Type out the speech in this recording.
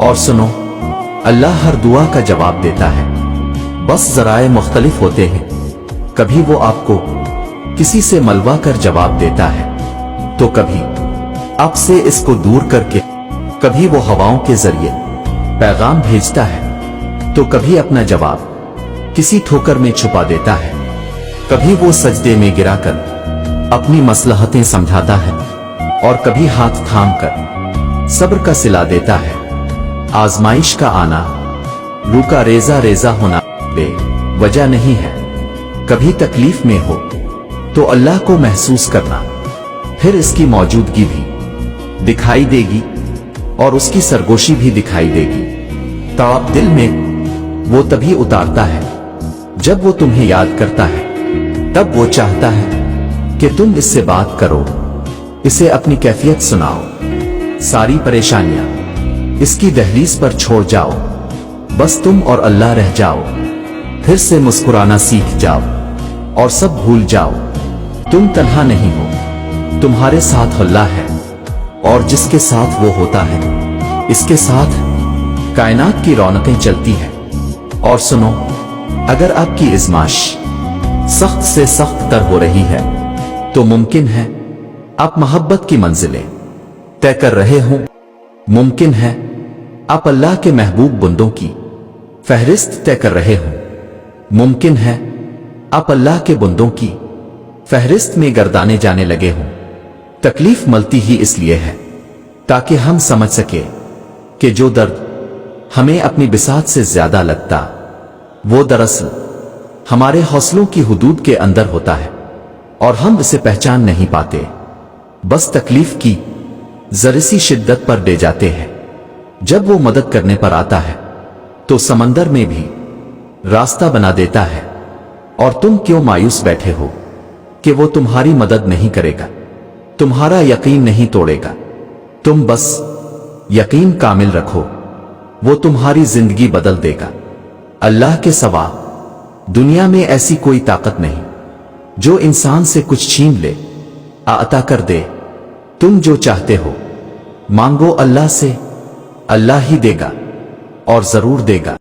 اور سنو، اللہ ہر دعا کا جواب دیتا ہے، بس ذرائع مختلف ہوتے ہیں۔ کبھی وہ آپ کو کسی سے ملوا کر جواب دیتا ہے، تو کبھی آپ سے اس کو دور کر کے، کبھی وہ ہواؤں کے ذریعے پیغام بھیجتا ہے، تو کبھی اپنا جواب کسی ٹھوکر میں چھپا دیتا ہے، کبھی وہ سجدے میں گرا کر اپنی مصلحتیں سمجھاتا ہے، اور کبھی ہاتھ تھام کر صبر کا صلہ دیتا ہے۔ آزمائش کا آنا، روح کا ریزہ ریزہ ہونا بے وجہ نہیں ہے۔ کبھی تکلیف میں ہو تو اللہ کو محسوس کرنا، پھر اس کی موجودگی بھی دکھائی دے گی اور اس کی سرگوشی بھی دکھائی دے گی۔ تڑپ دل میں وہ تبھی اتارتا ہے جب وہ تمہیں یاد کرتا ہے، تب وہ چاہتا ہے کہ تم اس سے بات کرو، اسے اپنی کیفیت سناؤ، ساری پریشانیاں اس کی دہلیز پر چھوڑ جاؤ، بس تم اور اللہ رہ جاؤ، پھر سے مسکرانا سیکھ جاؤ اور سب بھول جاؤ۔ تم تنہا نہیں ہو، تمہارے ساتھ اللہ ہے، اور جس کے ساتھ وہ ہوتا ہے اس کے ساتھ کائنات کی رونقیں چلتی ہیں۔ اور سنو، اگر آپ کی آزمائش سخت سے سخت تر ہو رہی ہے تو ممکن ہے آپ محبت کی منزلیں طے کر رہے ہوں، ممکن ہے آپ اللہ کے محبوب بندوں کی فہرست طے کر رہے ہوں، ممکن ہے آپ اللہ کے بندوں کی فہرست میں گردانے جانے لگے ہوں۔ تکلیف ملتی ہی اس لیے ہے تاکہ ہم سمجھ سکے کہ جو درد ہمیں اپنی بساط سے زیادہ لگتا، وہ دراصل ہمارے حوصلوں کی حدود کے اندر ہوتا ہے، اور ہم اسے پہچان نہیں پاتے، بس تکلیف کی ذرا سی شدت پر ڈے جاتے ہیں۔ جب وہ مدد کرنے پر آتا ہے تو سمندر میں بھی راستہ بنا دیتا ہے، اور تم کیوں مایوس بیٹھے ہو کہ وہ تمہاری مدد نہیں کرے گا، تمہارا یقین نہیں توڑے گا؟ تم بس یقین کامل رکھو، وہ تمہاری زندگی بدل دے گا۔ اللہ کے سوا دنیا میں ایسی کوئی طاقت نہیں جو انسان سے کچھ چھین لے، عطا کر دے۔ تم جو چاہتے ہو مانگو اللہ سے، اللہ ہی دے گا، اور ضرور دے گا۔